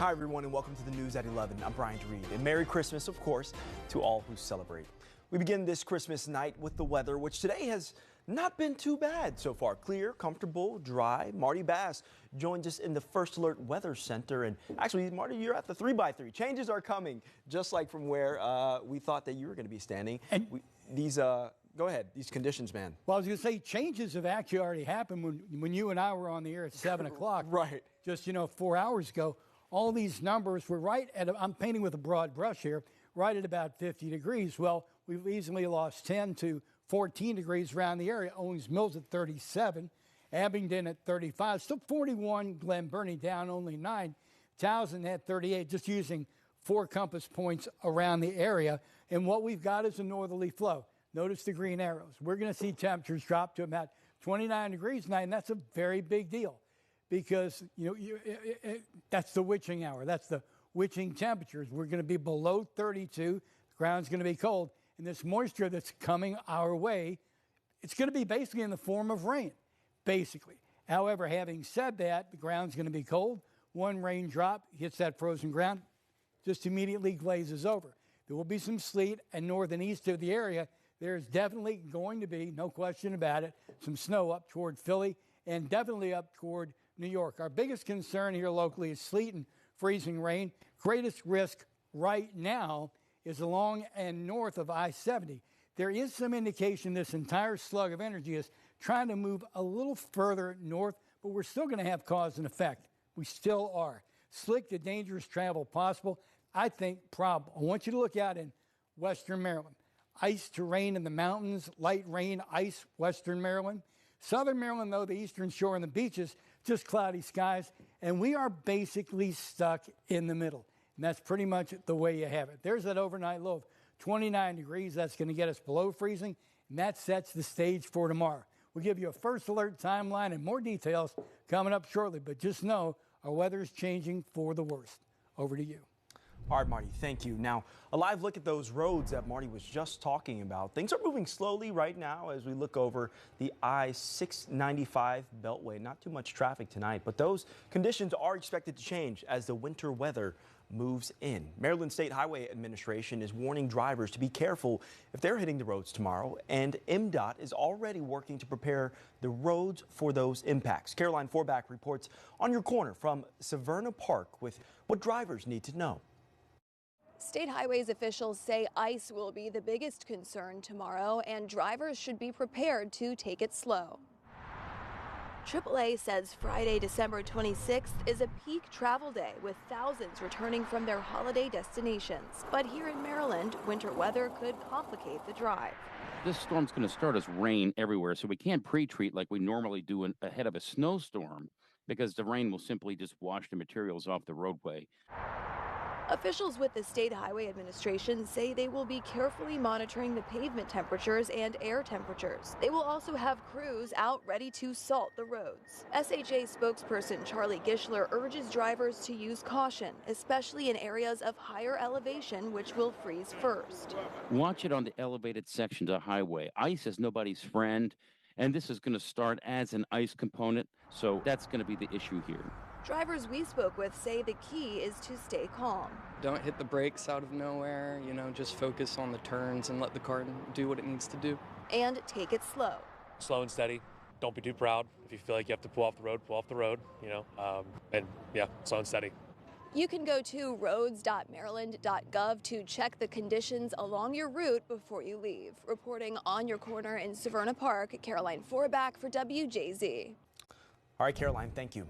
Hi, everyone, and welcome to the news at 11. I'm Brian Reed, and Merry Christmas, of course, to all who celebrate. We begin this Christmas night with the weather, which today has not been too bad so far. Clear, comfortable, dry. Marty Bass joins us in the First Alert Weather Center. And actually, Marty, you're at the 3x3. Changes are coming, just like from where we thought that you were going to be standing. And go ahead, these conditions, man. Well, I was going to say changes have actually already happened when you and I were on the air at 7 o'clock. Right. Just, 4 hours ago. All these numbers were right at, I'm painting with a broad brush here, right at about 50 degrees. Well, we've easily lost 10 to 14 degrees around the area. Owings Mills at 37, Abingdon at 35, still 41, Glen Burnie down only 9, Towson at 38, just using 4 compass points around the area. And what we've got is a northerly flow. Notice the green arrows. We're going to see temperatures drop to about 29 degrees tonight, and that's a very big deal because, that's the witching hour. That's the witching temperatures. We're going to be below 32. The ground's going to be cold. And this moisture that's coming our way, it's going to be basically in the form of rain, basically. However, having said that, the ground's going to be cold. One raindrop hits that frozen ground, just immediately glazes over. There will be some sleet, and north and east of the area, there's definitely going to be, no question about it, some snow up toward Philly and definitely up toward New York. Our biggest concern here locally is sleet and freezing rain. Greatest risk right now is along and north of I-70. There is some indication this entire slug of energy is trying to move a little further north, but we're still going to have cause and effect. We still are. Slick to dangerous travel possible. I think probable. I want you to look out in western Maryland. Ice to rain in the mountains, light rain, ice, western Maryland. Southern Maryland, though, the eastern shore and the beaches, just cloudy skies. And we are basically stuck in the middle. And that's pretty much the way you have it. There's that overnight low of 29 degrees. That's going to get us below freezing. And that sets the stage for tomorrow. We'll give you a first alert timeline and more details coming up shortly. But just know our weather is changing for the worst. Over to you. All right, Marty, thank you. Now, a live look at those roads that Marty was just talking about. Things are moving slowly right now as we look over the I-695 Beltway. Not too much traffic tonight, but those conditions are expected to change as the winter weather moves in. Maryland State Highway Administration is warning drivers to be careful if they're hitting the roads tomorrow, and MDOT is already working to prepare the roads for those impacts. Caroline Forbach reports on your corner from Severna Park with what drivers need to know. State highways officials say ice will be the biggest concern tomorrow, and drivers should be prepared to take it slow. AAA says Friday, December 26th is a peak travel day with thousands returning from their holiday destinations. But here in Maryland, winter weather could complicate the drive. This storm's going to start as rain everywhere, so we can't pre-treat like we normally do ahead of a snowstorm because the rain will simply just wash the materials off the roadway. Officials with the State Highway Administration say they will be carefully monitoring the pavement temperatures and air temperatures. They will also have crews out ready to salt the roads. SHA spokesperson Charlie Gishler urges drivers to use caution, especially in areas of higher elevation, which will freeze first. Watch it on the elevated sections of highway. Ice is nobody's friend, and this is going to start as an ice component, so that's going to be the issue here. Drivers we spoke with say the key is to stay calm. Don't hit the brakes out of nowhere, just focus on the turns and let the car do what it needs to do. And take it slow. Slow and steady. Don't be too proud. If you feel like you have to pull off the road, and slow and steady. You can go to roads.maryland.gov to check the conditions along your route before you leave. Reporting on your corner in Severna Park, Caroline Forbach for WJZ. All right, Caroline, thank you.